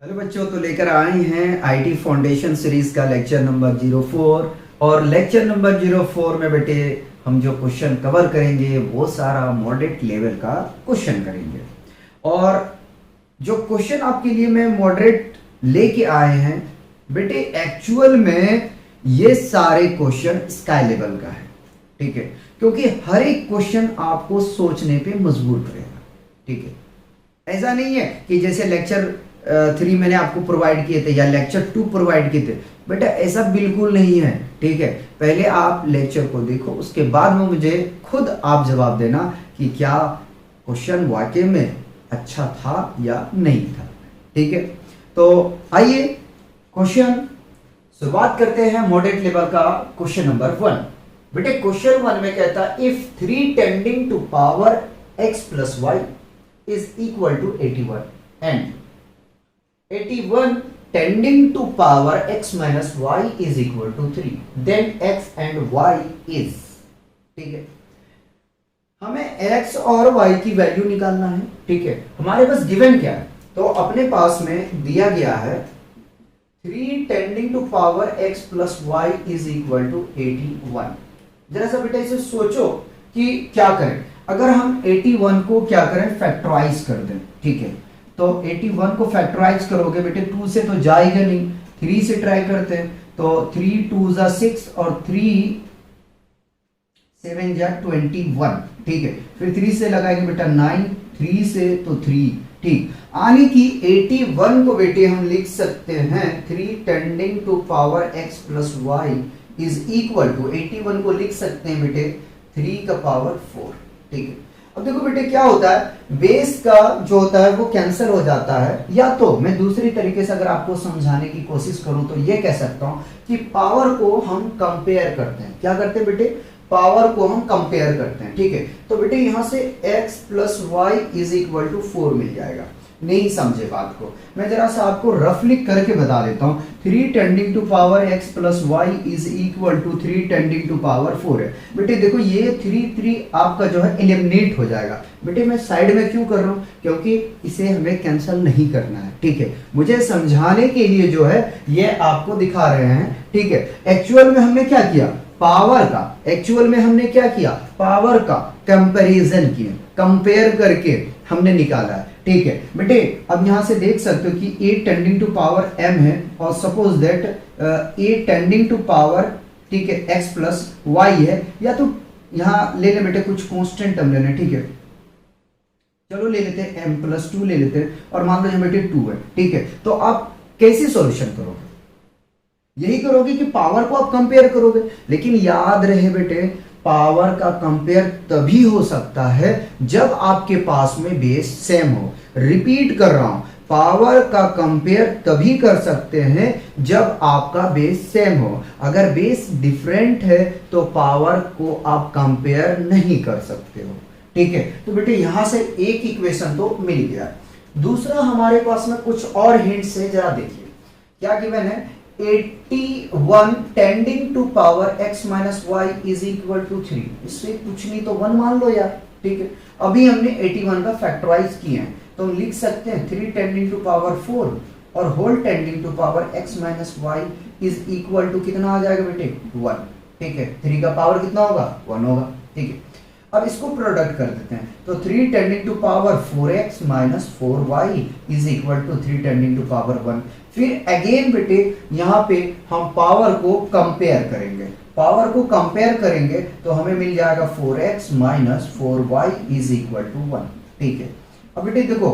Hello बच्चों, तो लेकर आए हैं आईटी फाउंडेशन सीरीज का लेक्चर नंबर 04। और लेक्चर नंबर 04 में बेटे हम जो क्वेश्चन कवर करेंगे वो सारा मॉडरेट लेवल का क्वेश्चन करेंगे। और जो क्वेश्चन आपके लिए मैं मॉडरेट लेके आए हैं बेटे, एक्चुअल में ये सारे क्वेश्चन स्काई लेवल का है, ठीक है, क्योंकि हर एक क्वेश्चन आपको सोचने पे मजबूर करेगा, ठीक है। ऐसा नहीं है कि जैसे लेक्चर 3 मैंने आपको प्रोवाइड किए थे या लेक्चर 2 प्रोवाइड किए थे, बेटा ऐसा बिल्कुल नहीं है, ठीक है। पहले आप लेक्चर को देखो, उसके बाद में मुझे खुद आप जवाब देना कि क्या क्वेश्चन वाकई में अच्छा था या नहीं था, ठीक है। तो आइए क्वेश्चन शुरुआत करते हैं मॉडरेट लेवल का। क्वेश्चन नंबर 1 बेटे, क्वेश्चन 1 में कहता है if 3 tending to power x plus y is equal to 81 and 81 tending to power x minus y is equal to 3, then x and y is, ठीक है। हमें x और y की वैल्यू निकालना है, ठीक है। हमारे पास गिवन क्या है, तो अपने पास में दिया गया है 3 tending to power x plus y is equal to 81। जरा सा बेटा इसे सोचो कि क्या करें अगर हम 81 को क्या करें, फैक्टराइज कर दें, ठीक है। तो 81 को फैक्टराइज करोगे बेटे, 2 से तो जाएगा नहीं, 3 से ट्राई करते हैं। तो 3 2 जा 6 और 3 7 जा 21, ठीक है। फिर 3 से लगाएंगे बेटा 9, 3 से तो 3, ठीक। यानी कि 81 को बेटे हम लिख सकते हैं 3 tending to power x plus y is equal to 81 को लिख सकते हैं बेटे 3 का पावर 4, ठीक है। अब देखो बेटे क्या होता है, बेस का जो होता है वो कैंसिल हो जाता है, या तो मैं दूसरी तरीके से अगर आपको समझाने की कोशिश करूं तो ये कह सकता हूं कि पावर को हम कंपेयर करते हैं। क्या करते हैं बेटे, पावर को हम कंपेयर करते हैं, ठीक है। तो बेटे यहां से x plus y is equal to 4 मिल जाएगा। नहीं समझे बात को, मैं जरा सा आपको रफली करके बता देता हूं। 3 tending to power x plus y is equal to 3 tending to power 4 है। बेटे देखो ये 3 आपका जो है एलिमिनेट हो जाएगा। बेटे मैं साइड में क्यों कर रहा हूं, क्योंकि इसे हमें कैंसिल नहीं करना है, ठीक है। मुझे समझाने के लिए जो है ये आपको दिखा रहे हैं, ठीक है। एक्चुअल में हमने क्या किया, पावर का, एक्चुअल में हमने क्या किया, पावर का कंपैरिजन किया, कंपेयर करके हमने निकाला है, ठीक है बेटे। अब यहां से देख सकते हो कि 8 टेंडिंग टू पावर m है और suppose that 8 tending to power, ठीक है, x प्लस y है, या तो यहां ले ले बेटे कुछ कांस्टेंट हम लेना, ठीक है। चलो ले लेते हैं m प्लस 2 ले लेते हैं और मान लो यहाँ बेटे 2 है, ठीक है। तो आप कैसे सॉल्यूशन करोगे, यही करोगे कि पावर को आप कंपेयर करोगे। लेकिन याद रहे बेटे, पावर का कंपेयर तभी हो सकता है जब आपके पास में बेस सेम हो। रिपीट कर रहा हूं, पावर का कंपेयर तभी कर सकते हैं जब आपका बेस सेम हो। अगर बेस डिफरेंट है तो पावर को आप कंपेयर नहीं कर सकते हो, ठीक है। तो बेटे यहां से एक इक्वेशन तो मिल गया। दूसरा हमारे पास में कुछ और हिंट्स है, जरा देखिए क्या गिवन है। 81 tending to power x minus y is equal to 3। इससे कुछ नहीं तो 1 मान लो यार, ठीक है। अभी हमने 81 का फैक्टराइज किया है तो हम लिख सकते हैं 3 टेंडिंग टू पावर 4 और whole tending to power x minus y is equal to कितना आ जाएगा बेटे, 1, ठीक है। 3 का पावर कितना होगा, 1 होगा, ठीक है। अब इसको प्रोडक्ट कर देते हैं तो 3 tending to power 4x minus 4y is equal to 3 tending to power 1। फिर अगेन बेटे यहाँ पे हम पावर को कंपेयर करेंगे, पावर को कंपेयर करेंगे तो हमें मिल जाएगा 4x minus 4y is equal to 1, ठीक है। अब बेटे देखो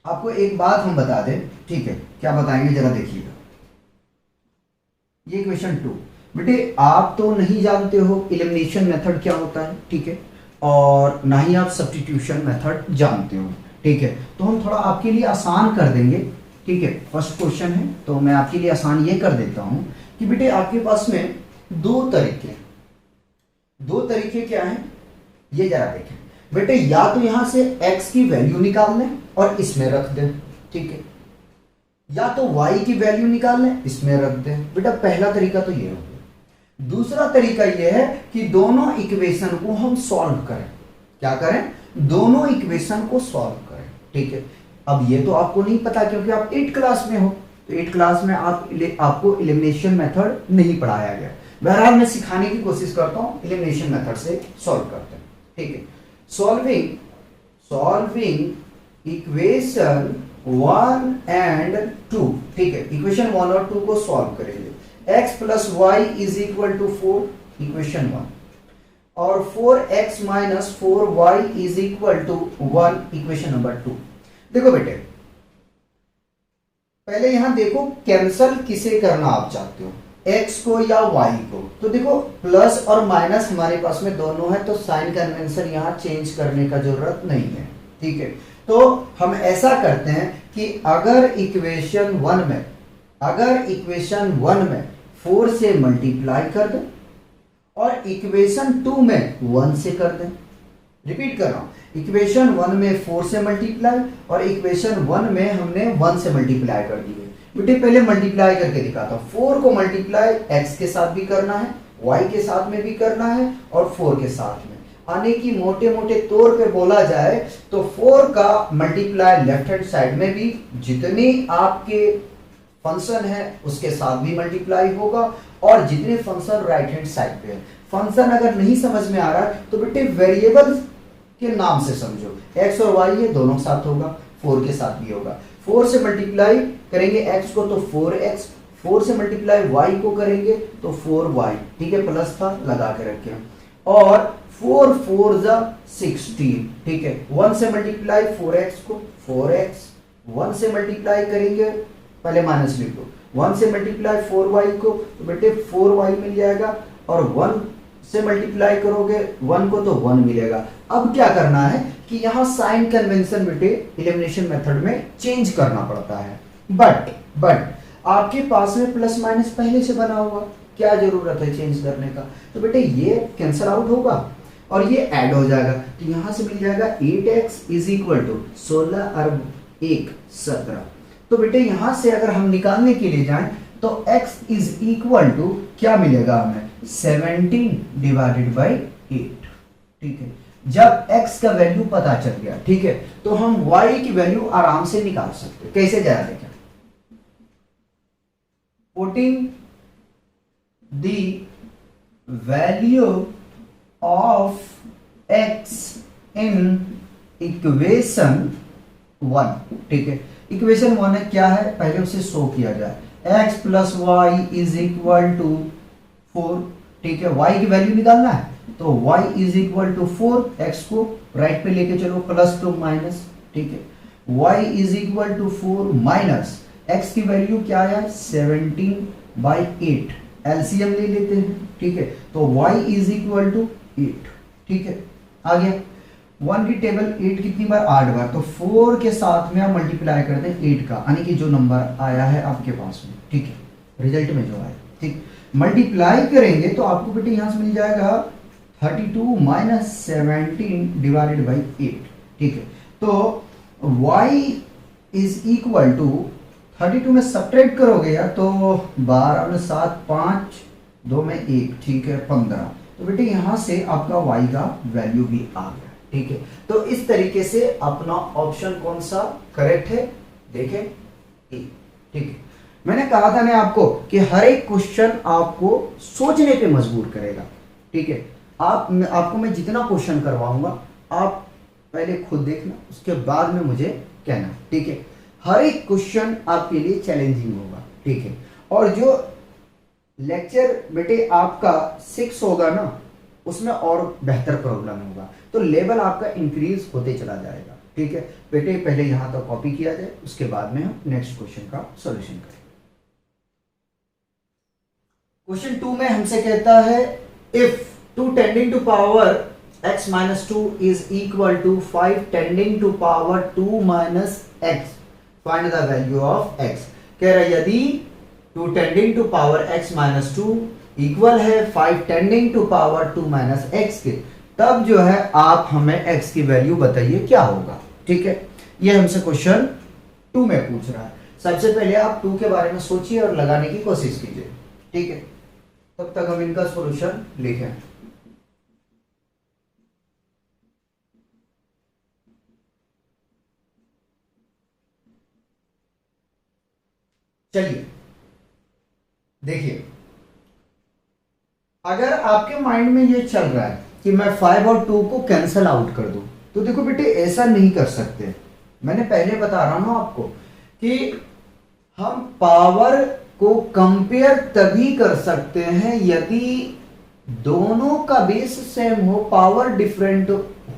आपको एक बात हम बता दें, ठीक है। क्या बताएंगे जरा देखिएगा, ये क्वेश्चन 2 बेटे आप तो नहीं जानते हो एलिमिनेशन मेथड क्या होता है, ठीक है, और ना ही आप सब्स्टिट्यूशन मेथड जानते हो, ठीक है। तो हम थोड़ा आपके लिए आसान कर देंगे, ठीक है। फर्स्ट क्वेश्चन है तो मैं आपके लिए आसान ये कर देता हूं कि बेटे आपके पास में दो तरीके क्या हैं, ये जरा देखें बेटे। या तो यहां से x की वैल्यू निकाल लें और इसमें रख दें, ठीक है, या तो y की वैल्यू निकाल लें इसमें रख दें। बेटा पहला तरीका तो ये हो गया। दूसरा तरीका यह है कि दोनों इक्वेशन को हम सॉल्व करें। क्या करें, दोनों इक्वेशन को सॉल्व करें, ठीक है। अब ये तो आपको नहीं पता क्योंकि आप 8 क्लास में हो, तो 8 क्लास में आपको एलिमिनेशन मेथड नहीं पढ़ाया गया। बहरहाल मैं सिखाने की कोशिश करता हूँ, एलिमिनेशन मेथड से सॉल्व करते हैं। ठीक है, सॉल्विंग इक्वेशन 1 एंड 2। ठीक है, इक्वेशन 1 और 2 को सॉल्व करेंगे। x plus y is equal to 4, equation 1, और 4x minus 4y is equal to 1, equation number 2। देखो बेटे, पहले यहां देखो कैंसल किसे करना आप चाहते हो, x को या y को। तो देखो प्लस और माइनस हमारे पास में दोनों है, तो साइन कन्वेंशन यहां चेंज करने का जरूरत नहीं है। ठीक है, तो हम ऐसा करते हैं कि अगर इक्वेशन 1 में 4 से मल्टीप्लाई कर दें और इक्वेशन 2 में 1 से कर दें। रिपीट कर रहा हूं, इक्वेशन 1 में 4 से मल्टीप्लाई और इक्वेशन 1 में हमने 1 से मल्टीप्लाई कर दिए। बेटे पहले मल्टीप्लाई करके दिखाता हूं। 4 को मल्टीप्लाई x के साथ भी करना है, y के साथ में भी करना है और 4 के साथ में। आने की मोटे मोटे तौर पे बोला जाए तो 4 का मल्टीप्लाई लेफ्ट हैंड साइड में भी जितनी आपके फंक्शन है उसके साथ भी मल्टीप्लाई होगा, और जितने फंक्शन राइट हैंड साइड पे है। फंक्शन अगर नहीं समझ में आ रहा है तो बेटे वेरिएबल के नाम से समझो, x और y ये दोनों साथ होगा, 4 के साथ भी होगा। 4 से मल्टीप्लाई करेंगे x को तो 4x, 4 से मल्टीप्लाई y को करेंगे तो 4y। ठीक है, प्लस था लगा के रखे, और 4 4 जा 16। ठीक है, 1 से मल्टीप्लाई 4x को 4x, 1 से मल्टीप्लाई करेंगे, पहले माइनस लिख दो, 1 से मल्टीप्लाई 4y को तो बेटे 4y मिल जाएगा, और 1 से मल्टीप्लाई करोगे 1 को तो 1 मिलेगा। अब क्या करना है कि यहां साइन कन्वेंशन बेटे एलिमिनेशन मेथड में चेंज करना पड़ता है, बट आपके पास में प्लस माइनस पहले से बना हुआ, क्या जरूरत है चेंज करने का। तो बेटे ये कैंसल आउट होगा और ये ऐड हो जाएगा, तो यहां से मिल जाएगा 8x इज इक्वल टू 16 और 1 17। तो बेटे यहां से अगर हम निकालने के लिए जाएं तो x इज इक्वल टू क्या मिलेगा हमें, 17 डिवाइडेड बाई 8। ठीक है, जब x का वैल्यू पता चल गया, ठीक है, तो हम y की वैल्यू आराम से निकाल सकते हैं। कैसे जाए देखें, putting the value of x in equation 1। ठीक है, इक्वेशन 1 है क्या है, पहले उसे शो किया जाए। x plus y is equal to 4। ठीक है, y की वैल्यू निकालना है तो y is equal to 4, x को राइट पे लेके चलो, प्लस टू माइनस। ठीक है, y is equal to 4 minus x की वैल्यू क्या है 17/8, एलसीएम ले लेते हैं। ठीक है, तो y इज इक्वल टू 8। ठीक है, आ गया 1 की टेबल 8 कितनी बार, 8 बार, तो 4 के साथ में आप मल्टीप्लाई कर दें 8 का, यानी कि जो नंबर आया है आपके पास में। ठीक है, रिजल्ट में जो आया, ठीक, मल्टीप्लाई करेंगे तो आपको बेटे यहां से मिल जाएगा 32 माइनस 17 डिवाइडेड बाई 8। ठीक है, तो y इज इक्वल टू 32 में सब्ट्रैक्ट करोगे या तो 12 में 7 5 2 में 1, ठीक है 15। तो बेटे यहां से आपका y का वैल्यू भी आ गया। ठीक है, तो इस तरीके से अपना ऑप्शन कौन सा करेक्ट है देखें, ए। ठीक है, मैंने कहा था ना आपको कि हर एक क्वेश्चन आपको सोचने पे मजबूर करेगा। ठीक है, आपको मैं जितना क्वेश्चन करवाऊंगा आप पहले खुद देखना, उसके बाद में मुझे कहना। ठीक है, हर एक क्वेश्चन आपके लिए चैलेंजिंग होगा। ठीक है, और जो लेक्चर बेटे आपका 6 होगा ना, उसमें और बेहतर प्रॉब्लम होगा, तो लेवल आपका इंक्रीज होते चला जाएगा। ठीक है बेटे, पहले यहां तक कॉपी किया जाए, उसके बाद में हम नेक्स्ट क्वेश्चन का सॉल्यूशन करें। क्वेश्चन 2 में हमसे कहता है if 2 tending to power x minus 2 is equal to 5 tending to power 2 minus x, find the value of x। कह रहा है यदि 2 tending to power x minus 2 equal है 5 tending to power 2 minus x के, तब जो है आप हमें x की वैल्यू बताइए क्या होगा। ठीक है, ये हमसे क्वेश्चन 2 में पूछ रहा है। सबसे पहले आप 2 के बारे में सोचिए और लगाने की कोशिश कीजिए। ठीक है, तब तक हम इनका सॉल्यूशन लिखें। चलिए देखिए, अगर आपके माइंड में ये चल रहा है कि मैं 5 और 2 को कैंसल आउट कर दूं, तो देखो बेटे ऐसा नहीं कर सकते। मैंने पहले बता रहा हूं आपको कि हम पावर को कंपेयर तभी कर सकते हैं यदि दोनों का बेस सेम हो, पावर डिफरेंट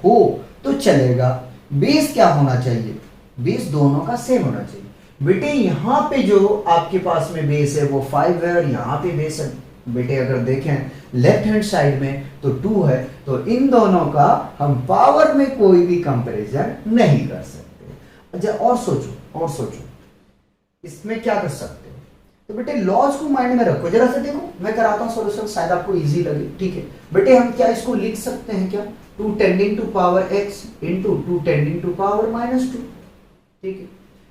हो तो चलेगा। बेस क्या होना चाहिए? बेस दोनों का सेम होना चाहिए। बेटे यहां पे जो आपके पास में बेस है वो 5 है और यहां पे बेस है बेटे, अगर देखें लेफ्ट हैंड साइड में तो 2 है, तो इन दोनों का हम पावर में कोई भी कंपैरिजन नहीं कर सकते। अच्छा और सोचो इसमें क्या कर सकते हो? तो बेटे लॉज को माइंड में रखो, जरा से देखो, मैं कराता हूं सॉल्यूशन, शायद आपको इजी लगे। ठीक है बेटे, हम क्या इसको लिख सकते हैं क्या? 2 tending to power x into 2 tending to power -2। ठीक है,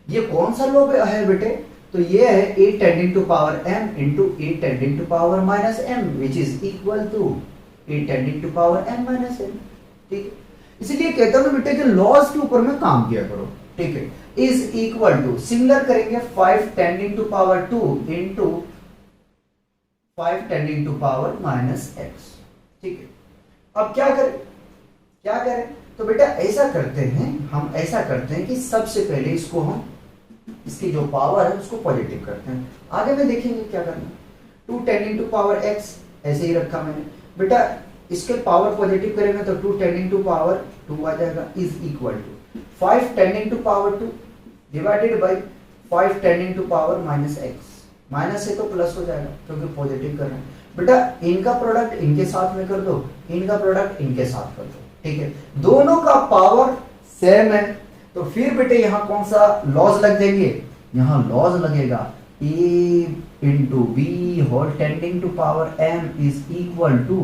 ये कौन सा लॉ है बेटे? तो ये है a tending to power m into a tending to power -m which is equal to a tending to power m -m। ठीक है, इसलिए कहता हूं बेटे कि लॉज के ऊपर में काम किया करो। ठीक है, इज इक्वल टू सिमिलर करेंगे 5 tending to power 2 into 5 tending to power -x। ठीक है, अब क्या करें? तो बेटा ऐसा करते हैं कि सबसे पहले इसको हम इसकी जो पावर है उसको पॉजिटिव करते हैं, आगे में देखेंगे क्या करना। 2 टेंडिंग टू पावर x ऐसे ही रखा मैंने बेटा, इसके पावर पॉजिटिव करेंगे तो 2 टेंडिंग टू पावर 2 आ जाएगा, is equal to 5 tending to power 2 divided by 5 tending to power -x। Minus है तो प्लस हो जाएगा क्योंकि पॉजिटिव कर रहे हैं। बेटा इनका प्रोडक्ट इनके साथ में कर दो, इनका प्रोडक्ट इनके साथ कर दो। ठीक है, दोनों का पावर सेम है, तो फिर बेटे यहां कौन सा लॉज लग जाएंगे? यहां लॉज लगेगा a into B whole tending to power m is equal to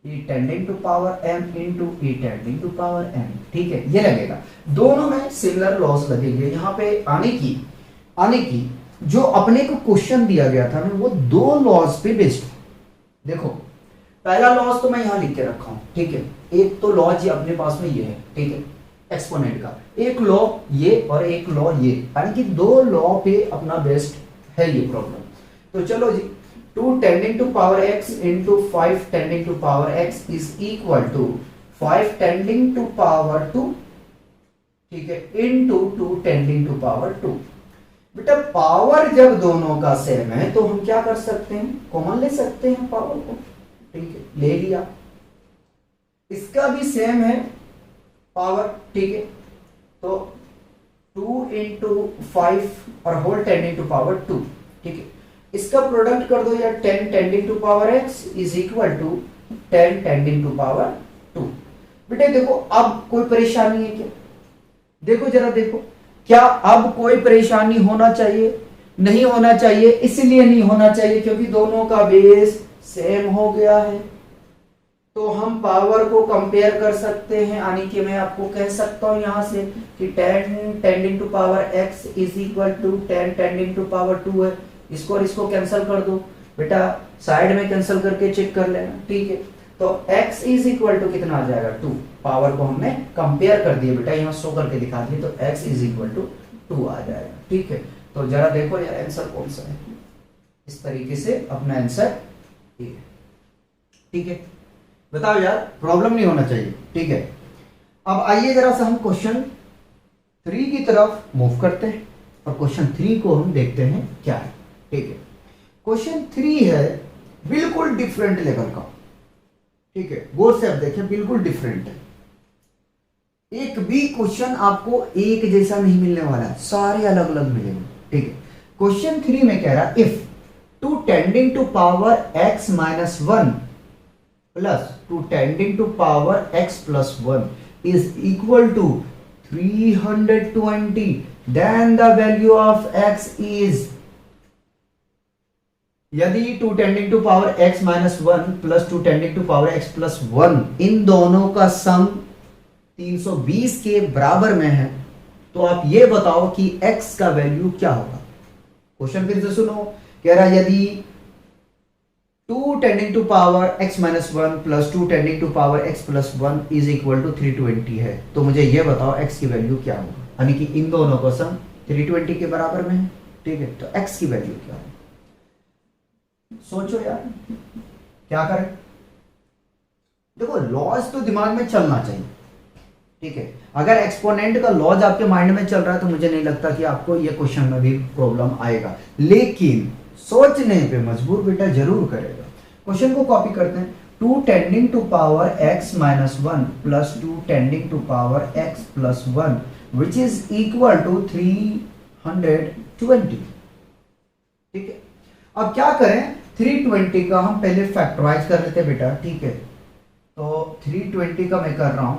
a tending to power m into a tending to power m। ठीक है, ये लगेगा, दोनों में सिमिलर लॉज लगेंगे। यहां पे आने की जो अपने को क्वेश्चन दिया गया था ना, वो 2 लॉज पे बेस्ड है। देखो पहला लॉज तो मैं यहां लिख के रखा हूं। ठीक है, एक तो लॉज ये अपने पास में ये है। ठीक है, एक्सपोनेंट का एक लॉ ये और एक लॉ ये, यानी कि 2 लॉ पे अपना बेस्ड है ये प्रॉब्लम। तो चलो जी, 2 tending to power x into 5 tending to power x is equal to 5 tending to power 2। ठीक है, इंटू 2 टेंडिंग टू पावर 2। बेटा पावर जब दोनों का सेम है तो हम क्या कर सकते हैं? कॉमन ले सकते हैं पावर को। ठीक है, ले लिया, इसका भी सेम है पावर। ठीक है, तो 2 इंटू 5 और होल टेंडिंग टू पावर 2। ठीक है, इसका प्रोडक्ट कर दो यार, 10 tending to power x is equal to 10 tending to power 2। बेटे देखो अब कोई परेशानी है क्या? देखो जरा देखो, क्या अब कोई परेशानी होना चाहिए? नहीं होना चाहिए। इसलिए नहीं होना चाहिए क्योंकि दोनों का बेस सेम हो गया है, तो हम पावर को कंपेयर कर सकते हैं। यानी कि मैं आपको कह सकता हूं यहां से कि 10 tending to power x is equal to 10 tending to power 2 है। इसको और इसको कैंसिल कर दो बेटा, साइड में कैंसिल करके चेक कर लेना। ठीक है, तो x इज इक्वल टू कितना आ जाएगा? 2। पावर को हमने कंपेयर कर दिया बेटा, यहां शो करके दिखा दिए, तो x इज इक्वल टू 2 आ जाएगा। ठीक है, तो जरा देखो यार आंसर कौन सा है। इस तरीके से अपना आंसर ये है। ठीक है, बताओ यार, प्रॉब्लम नहीं होना चाहिए। ठीक है, अब आइए जरा सा हम क्वेश्चन 3 की तरफ मूव करते हैं और क्वेश्चन 3 को हम देखते हैं क्या है। ठीक है, क्वेश्चन 3 है बिल्कुल डिफरेंट लेवल का। ठीक है, गौर से आप देखें, बिल्कुल डिफरेंट है। एक भी क्वेश्चन आपको एक जैसा नहीं मिलने वाला है, सारे अलग अलग मिलेंगे। ठीक है, क्वेश्चन 3 में कह रहा if 2 tending to power x -1 plus 2 tending to power x plus 1 is equal to 320, then the value of x is, यदि 2 tending to power x -1 plus 2 tending to power x plus 1 इन दोनों का सम 320 के बराबर में है, तो आप ये बताओ कि x का वैल्यू क्या होगा। क्वेश्चन फिर से सुनो, कह रहा यदि 2 tending to power x -1 plus 2 tending to power x plus 1 is equal to 320 है, तो मुझे यह बताओ x की वैल्यू क्या होगा। यानी कि इन दोनों का सम 320 के बराबर में है। ठीक है, तो x की वैल्यू क्या है, सोचो यार क्या करें। देखो लॉज तो दिमाग में चलना चाहिए, ठीक है। अगर एक्सपोनेंट का लॉज आपके माइंड में चल रहा है तो मुझे नहीं लगता कि आपको ये क्वेश्चन में भी प्रॉब्लम आएगा, लेकिन सोचने पे मजबूर बेटा जरूर करेगा। क्वेश्चन को कॉपी करते हैं। 2 tending to power x minus 1 plus 2 tending to power x plus 1 which is equal to 320। ठीक है, अब क्या करें, 320 का हम पहले फैक्टराइज कर लेते हैं बेटा, ठीक है। तो 320 का मैं कर रहा हूं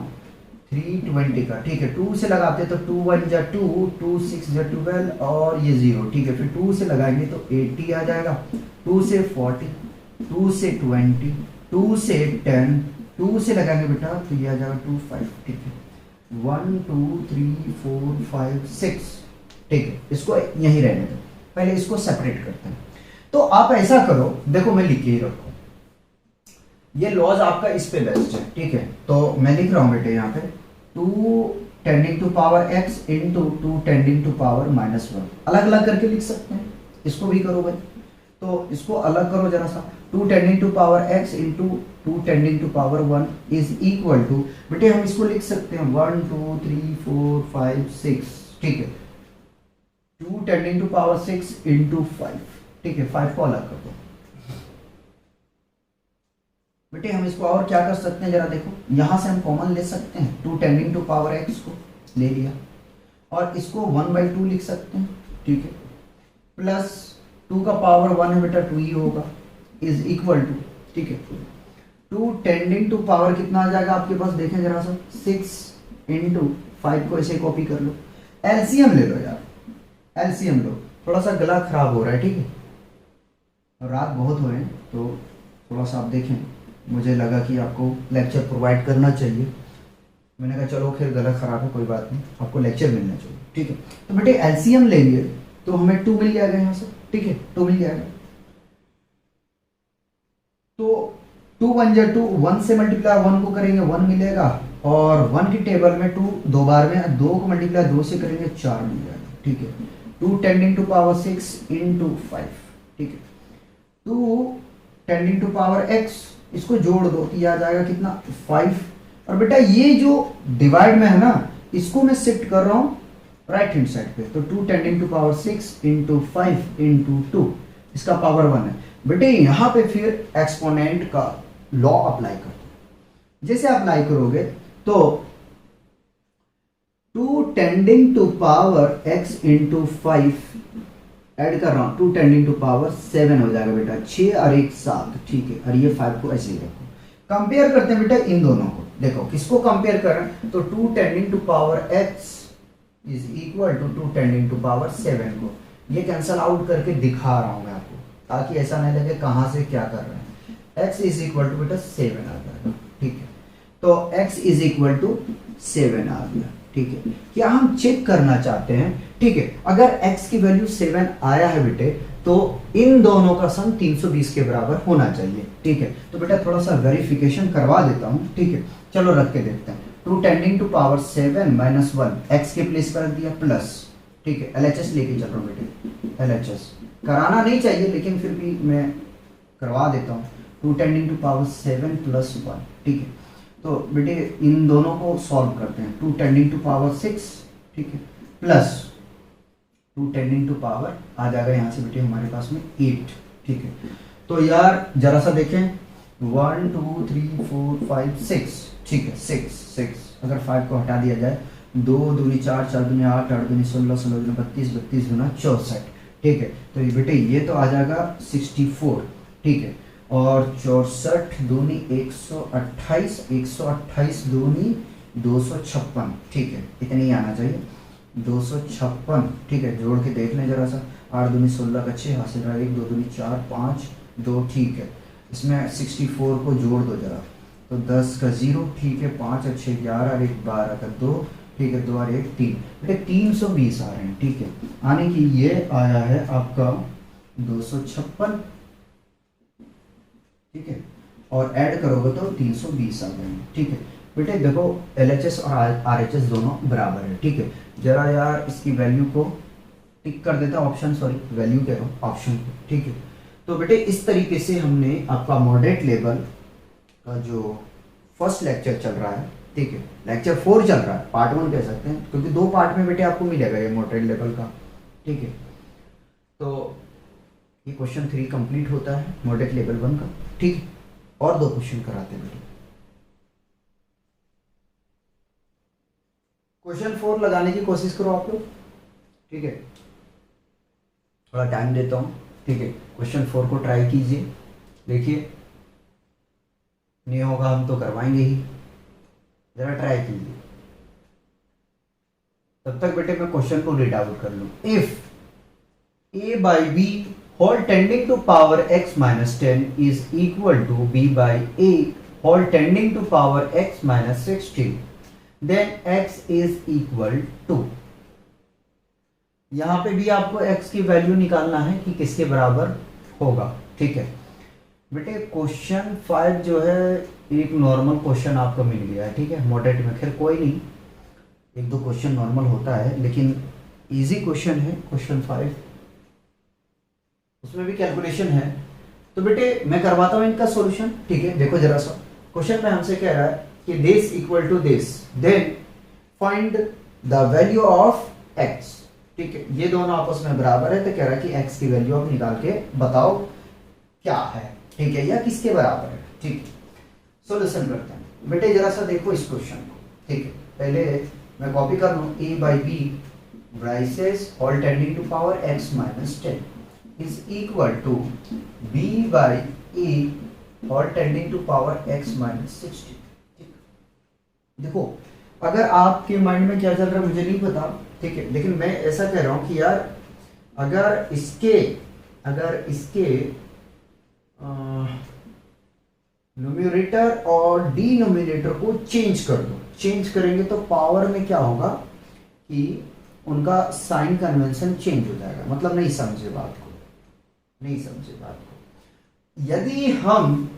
320 का, ठीक है। 2 से लगाते हैं तो 2 1 जा 2, 2 6 जा 12 और ये 0, ठीक है। फिर 2 से लगाएंगे तो 80 आ जाएगा, 2 से 40, 2 से 20, 2 से 10, 2 से लगाएंगे बेटा तो ये आ जाएगा 2 5, ठीक है। 1 2 3 4 5 6, ठीक है। इसको यहीं रहने दो, पहले इसको सेपरेट करते हैं। तो आप ऐसा करो, देखो मैं लिख के ही रखो, ये लॉज आपका इस पे बेस्ड है, ठीक है। तो मैं लिख रहा हूं बेटे यहाँ पे 2 tending to power x into 2 tending to power minus 1, अलग अलग करके लिख सकते हैं, इसको भी करो भाई। तो इसको अलग करो जरा सा, 2 tending to power x into 2 tending to power 1 is equal to, बेटे हम इसको लिख सकते हैं 1 2 3 4 5 6, ठीक है। 2 टेंडिंग टू पावर 6 इंटू 5, ठीक है। 5 को अलग कर दो बेटे। हम इसको और क्या कर सकते हैं जरा देखो, यहां से हम कॉमन ले सकते हैं, 2 टेंडिंग टू पावर x को ले लिया और इसको 1/2 लिख सकते हैं, ठीक है। प्लस 2 का पावर 1 है बेटा, 2 ही होगा, इज इक्वल टू, ठीक है। 2 टेंडिंग टू पावर कितना आ जाएगा आपके पास, देखें जरा सा, 6 इंटू 5 को ऐसे कॉपी कर लो। एलसीएम ले लो यार, एलसीएम लो, थोड़ा सा गला खराब हो रहा है, ठीक है। रात बहुत हुए हैं तो थोड़ा सा आप देखें, मुझे लगा कि आपको लेक्चर प्रोवाइड करना चाहिए, मैंने कहा चलो फिर गला खराब है कोई बात नहीं, आपको लेक्चर मिलना चाहिए, ठीक है। तो बेटे एलसीएम लेंगे तो हमें 2 मिल जाएगा यहाँ से, ठीक है, 2 मिल जाएगा। तो 2 1 जा 2, 1 से मल्टीप्लाई 1 को करेंगे 1 मिलेगा, और 1 की टेबल में 2 दो बार में, 2 को मल्टीप्लाई 2 से करेंगे 4 मिल जाएगा, ठीक है। 2 टेंडिंग टू पावर 6 इंटू 5, ठीक है। 2 टेंडिंग टू पावर x, इसको जोड़ दो तो ये आ जाएगा कितना, 5। और बेटा ये जो डिवाइड में है ना, इसको मैं शिफ्ट कर रहा हूं राइट हैंड साइड पे, तो 2 tending to power 6 into 5 into 2, इसका पावर 1 है बेटे। यहां पे फिर एक्सपोनेंट का लॉ अप्लाई कर दो, जैसे अप्लाई करोगे तो 2 tending to power x into 5 add कर रहा हूं, 2 टेंडिंग टू पावर 7 हो जाएगा बेटा, 6 और 1 7, ठीक है। और ये 5 को ऐसे ही रखो। कंपेयर करते हैं बेटा इन दोनों को, देखो किसको कंपेयर कर रहे हैं, तो 2 tending to power x is equal to 2 tending to power 7 को ये कैंसल आउट करके दिखा रहा हूं मैं आपको, ताकि ऐसा नहीं लगे कहां से क्या कर रहे हैं। x इज इक्वल टू बेटा 7 आ जाएगा, ठीक है। तो x इज इक्वल टू 7 आ गया, ठीक है। क्या हम चेक करना चाहते हैं, ठीक है। अगर x की वैल्यू 7 आया है बेटे तो इन दोनों का सम 320 के बराबर होना चाहिए, ठीक है। तो बेटा थोड़ा सा वेरिफिकेशन करवा देता हूं, ठीक है। चलो रख के देखते हैं। 2 tending to power 7 minus 1 x के प्लेस पर रख दिया प्लस, ठीक है। LHS लेके चल रहा हूं बेटे, LHS कराना नहीं चाहिए लेकिन फिर भी मैं करवा देता हूं। 2 टेंडिंग टू पावर 7 प्लस 1, ठीक है। तो बेटे इन दोनों को सॉल्व करते हैं। 2 टेंडिंग टू पावर 6, ठीक है, प्लस 2 टेंडिंग टू पावर आ जाएगा यहाँ से बेटे हमारे पास में 8, ठीक है। तो यार जरा सा देखें, 1 2 3 4 5 6, ठीक है, 6 अगर 5 को हटा दिया जाए, 2 दूनी 4, 4 दूनी 8, 8 दूनी 16, 16 दूनी 32, 32 दूना 64, ठीक है। तो ये बेटे ये तो आ जाएगा 64, ठीक है। और 64 दूनी 128, 128 दूनी 256, ठीक है, इतनी ही आना चाहिए, 256, ठीक है। जोड़ के देख लें जरा सा, 8 दूनी 16 का 6 हासिल रहा, 1 2 दूनी 4 5 2, ठीक है। इसमें 64 को जोड़ दो जरा, तो 10 का 0, ठीक है, 5 और 6 11 और 1 12 का 2, ठीक है, 2 और 1 3, बेटे 320 आ रहे हैं, ठीक है। आने की ये आया है आपका 256, ठीक है, और ऐड करोगे तो 320 आ जाएंगे, ठीक है। बेटे देखो LHS और RHS दोनों बराबर है, ठीक है। जरा यार इसकी वैल्यू को टिक कर देता हूँ ऑप्शन, सॉरी वैल्यू कह रहा हूँ ऑप्शन को, ठीक है। तो बेटे इस तरीके से हमने आपका मॉडरेट लेवल का जो फर्स्ट लेक्चर चल रहा है, ठीक है, लेक्चर 4 चल रहा है, पार्ट 1 कह सकते हैं, क्योंकि 2 पार्ट में बेटे आपको मिलेगा ये मॉडरेट लेवल का, ठीक है। तो ये क्वेश्चन 3 कंप्लीट होता है मॉडरेट लेवल 1 का, ठीक है। और 2 क्वेश्चन कराते हैं बेटे। क्वेश्चन 4 लगाने की कोशिश करो आप लोग, ठीक है, थोड़ा टाइम देता हूँ, ठीक है। क्वेश्चन 4 को ट्राई कीजिए, देखिए नहीं होगा हम तो करवाएंगे ही, जरा ट्राई कीजिए। तब तक बेटे मैं क्वेश्चन को रीड आउट कर लूं। If a by b whole tending to power x minus 10 is equal to b by a whole tending to power x minus 16, then x is equal to, यहां पे भी आपको x की value निकालना है कि किसके बराबर होगा, ठीक है। बेटे क्वेश्चन 5 जो है एक नॉर्मल क्वेश्चन आपको मिल गया है, ठीक है, मॉडरेट में, खैर कोई नहीं, 1-2 क्वेश्चन नॉर्मल होता है, लेकिन इजी क्वेश्चन है क्वेश्चन 5, उसमें भी कैलकुलेशन है। तो बेटे मैं करवाता हूं इनका सॉल्यूशन, ठीक है। देखो जरा सा क्वेश्चन में हमसे कह रहा है कि this equal to this, then find the value of x, ठीक है। ये दोनों आपस में बराबर है, तो कह रहा है कि x की वैल्यू आप निकाल के बताओ क्या है, ठीक है, या किसके बराबर है, ठीक है। सॉल्यूशन करते हैं बेटे, जरा सा देखो इस क्वेश्चन को, ठीक है। पहले मैं कॉपी कर लूं, a by b braces all tending to power x minus 10 is equal to b by a all tending to power x minus 16, ठीक। देखो अगर आपके माइंड में क्या चल रहा है मुझे नहीं पता, ठीक है, लेकिन मैं ऐसा कह रहा हूं कि यार अगर इसके न्यूमरेटर और डिनोमिनेटर को चेंज कर दो, चेंज करेंगे तो पावर में क्या होगा कि उनका साइन कन्वेंशन चेंज हो जाएगा, मतलब नहीं समझे बात को, नहीं समझे बात को। यदि हम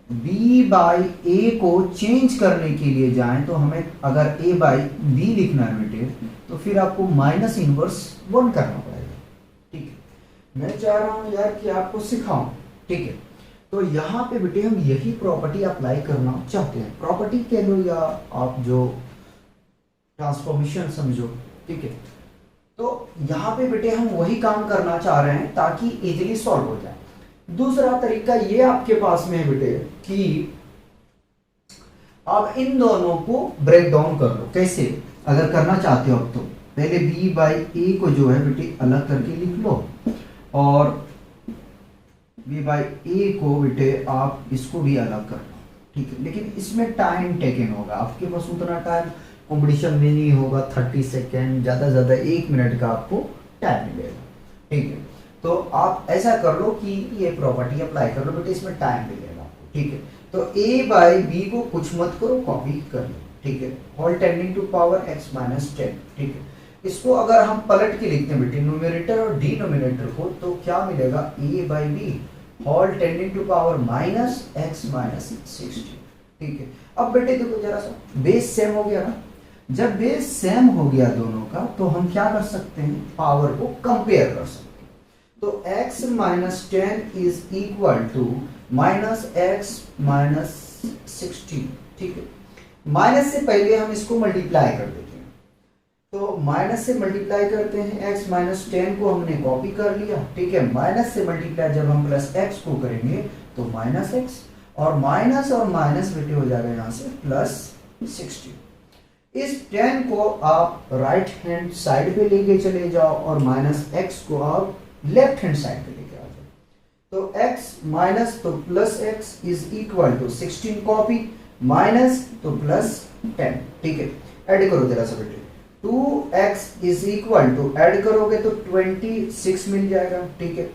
b बाई ए को चेंज करने के लिए जाएं तो हमें अगर a बाई बी लिखना है बेटे, तो फिर आपको माइनस इनवर्स 1 करना पड़ेगा, ठीक है। मैं चाह रहा हूं यार कि आपको सिखाऊं, ठीक है। तो यहाँ पे बेटे हम यही प्रॉपर्टी अप्लाई करना चाहते हैं, प्रॉपर्टी कह लो या आप जो ट्रांसफॉर्मेशन समझो, ठीक है। तो यहाँ पे बेटे हम वही काम करना चाह रहे हैं ताकि इजीली सॉल्व हो जाए। दूसरा तरीका ये आपके पास में है बेटे कि आप इन दोनों को ब्रेक डाउन कर लो, कैसे अगर करना चाहते हो अब तो पहले b बाई ए को जो है बेटे अलग करके लिख लो, और b बाई ए को बेटे आप इसको भी अलग कर लो, ठीक है। लेकिन इसमें टाइम टेकन होगा, आपके पास उतना टाइम कंपटीशन में नहीं होगा, 30 सेकेंड, ज्यादा से ज्यादा 1 मिनट का आपको टाइम मिलेगा, ठीक है। तो आप ऐसा कर लो कि ये प्रॉपर्टी अप्लाई कर लो बेटे, इसमें टाइम मिलेगा आपको, ठीक है। तो a बाई बी को कुछ मत करो, कॉपी कर लो, ठीक है, all tending to power x minus 10, ठीक है। इसको अगर हम पलट के लिखते हैं बेटे न्यूमरेटर और डिनोमिनेटर को, तो क्या मिलेगा, a by B all tending to power minus x minus 16, ठीक है। अब बेटे देखो जरा सा, बेस सेम हो गया ना, जब बेस सेम हो गया दोनों का तो हम क्या कर सकते हैं, पावर को कंपेयर कर सकते हैं। तो x minus 10 is equal to minus x minus 16, ठीक है। माइनस से पहले हम इसको मल्टीप्लाई कर देते हैं, तो माइनस से मल्टीप्लाई करते हैं, x माइनस 10 को हमने कॉपी कर लिया, ठीक है। माइनस से मल्टीप्लाई जब हम प्लस x को करेंगे तो माइनस x, और माइनस बेटे हो जाएगा यहाँ से प्लस 16। इस 10 को आप राइट हैंड साइड पे लेके चले जाओ और माइनस x को आप लेफ्ट हैंड साइड पे लेके आ जाओ, तो x माइनस तो plus x is equal to 16 copy, minus तो प्लस 10, ठीक है। ऐड करो जरा सा बेटे, 2x is equal to, add करोगे तो 26 मिल जाएगा, ठीक है।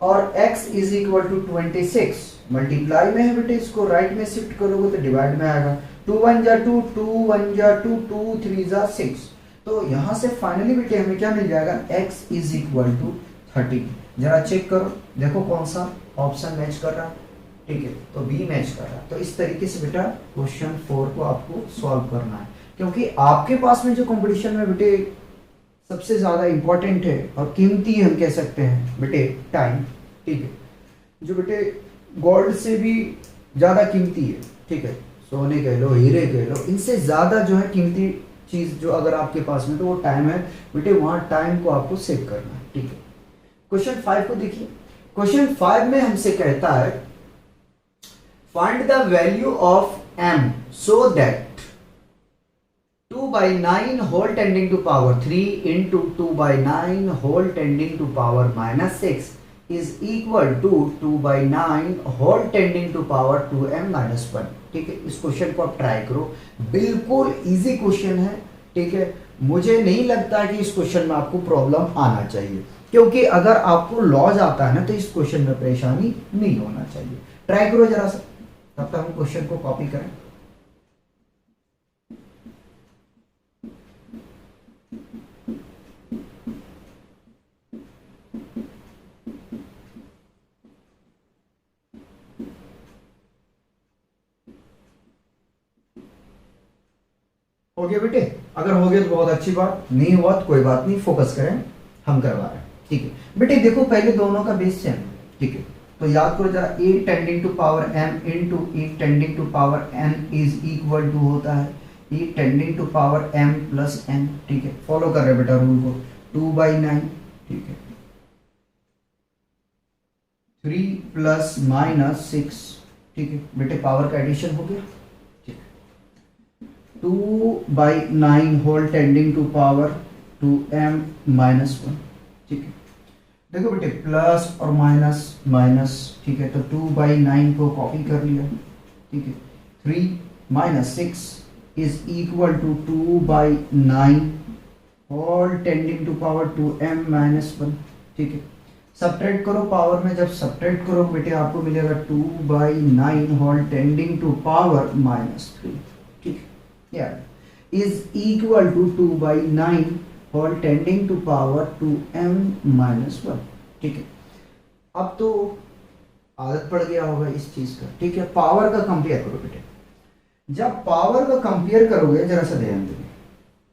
और x is equal to 26 multiply में है बेटे, इसको राइट में शिफ्ट करोगे तो डिवाइड में आएगा, 2 1 जा 2, 2 1 जा 2, 2 3 जा 6। तो यहां से फाइनली बेटे हमें क्या मिल जाएगा, x इज इक्वल टू 30। जरा चेक करो, देखो कौन सा ऑप्शन मैच कर रहा है, ठीक है, तो बी मैच कर रहा है। तो इस तरीके से बेटा क्वेश्चन 4 को आपको सॉल्व करना है, क्योंकि आपके पास में जो कंपटीशन में बेटे सबसे ज्यादा इंपॉर्टेंट है और कीमती हम कह सकते हैं बेटे टाइम, ठीक है, जो बेटे गोल्ड से भी ज्यादा कीमती है, ठीक है, सोने कह लो, हीरे कह लो, इनसे ज्यादा जो है कीमती चीज जो अगर आपके पास में तो वो टाइम है बेटे, वहां टाइम को आपको सेव करना है, ठीक है। क्वेश्चन 5 को देखिए। क्वेश्चन 5 में हमसे कहता है find the value of m so that 2/9 whole tending to power 3 into 2/9 whole tending to power -6 is equal to 2/9 whole tending to power 2m-1। ठीक है, इस क्वेश्चन को आप ट्राई करो, बिल्कुल इजी क्वेश्चन है, ठीक है। मुझे नहीं लगता कि इस क्वेश्चन में आपको प्रॉब्लम आना चाहिए, क्योंकि अगर आपको लॉज आता है ना तो इस क्वेश्चन में परेशानी नहीं होना चाहिए। ट्राई करो जरा सा, तब तक हम क्वेश्चन को कॉपी करें। हो गया बेटे? अगर हो गया तो बहुत अच्छी बात, नहीं हुआ तो कोई बात नहीं, फोकस करें, हम करवा रहे हैं, ठीक है। बेटे देखो पहले दोनों का बेस सेम, ठीक है, तो याद करो जरा, e tending to power m into e tending to power n is equal to होता है e tending to power m plus n, ठीक है। फॉलो कर रहे बेटा रूल को, 2/9, ठीक है, 3 प्लस -6, ठीक है बेटे, पावर का एडिशन हो गया, 2/9 whole tending to power 2m-1, ठीक है। देखो बेटे प्लस और माइनस माइनस, ठीक है, तो 2/9 को कॉपी कर लिया, ठीक है। 3 - 6 is equal to 2/9 whole tending to power 2m-1, ठीक है। सब्ट्रैक्ट करो पावर में, जब सब्ट्रैक्ट करो बेटे आपको मिलेगा 2/9 होल टेंडिंग टू पावर -3, ठीक है, is equal to 2/9 whole tending to power 2m-1, ठीक है। अब तो आदत पड़ गया होगा इस चीज का, ठीक है। पावर का कंपेयर करो बेटे, जब पावर का कंपेयर करोगे जरा सा ध्यान देंगे,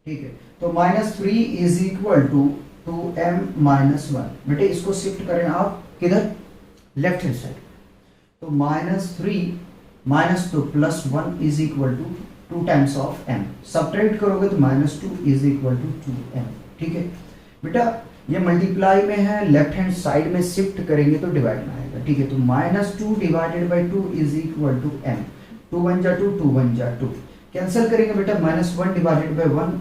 ठीक है, तो -3 इज इक्वल टू 2m-1। बेटे इसको शिफ्ट करें आप किधर, लेफ्ट हैंड साइड, तो -3 -2 plus 1 is equal to 2 times of m। Subtract करोगे तो -2 इज इक्वल टू 2m, ठीक है बेटा। ये मल्टीप्लाई में है, लेफ्ट हैंड साइड में शिफ्ट करेंगे तो डिवाइड में आएगा, ठीक है। तो -2 divided by 2 is equal to m, 2 1 जा 2, 2 1 जा 2, कैंसिल करेंगे बेटा, -1 divided by 1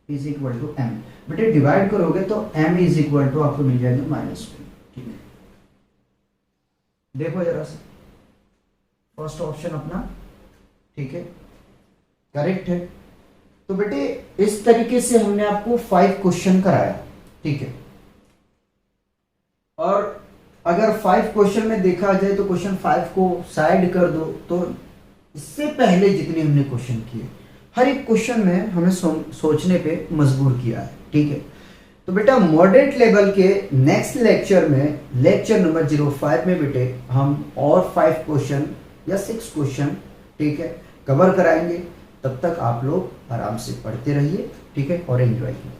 is equal to m। बेटे डिवाइड करोगे तो m इज इक्वल टू आपको मिल जाएगा -2, ठीक है। देखो जरा सा, फर्स्ट ऑप्शन अपना, ठीक है, करेक्ट है। तो बेटे इस तरीके से हमने आपको 5 क्वेश्चन कराया, ठीक है। और अगर 5 क्वेश्चन में देखा जाए तो क्वेश्चन 5 को साइड कर दो, तो इससे पहले जितने हमने क्वेश्चन किए हर एक क्वेश्चन में हमें सोचने पे मजबूर किया है, ठीक है। तो बेटा मॉडरेट लेवल के नेक्स्ट लेक्चर में, लेक्चर नंबर 05 में बेटे हम और 5 क्वेश्चन या 6 क्वेश्चन, ठीक है, कवर कराएंगे। तब तक आप लोग आराम से पढ़ते रहिए, ठीक है, और एंजॉय कीजिए।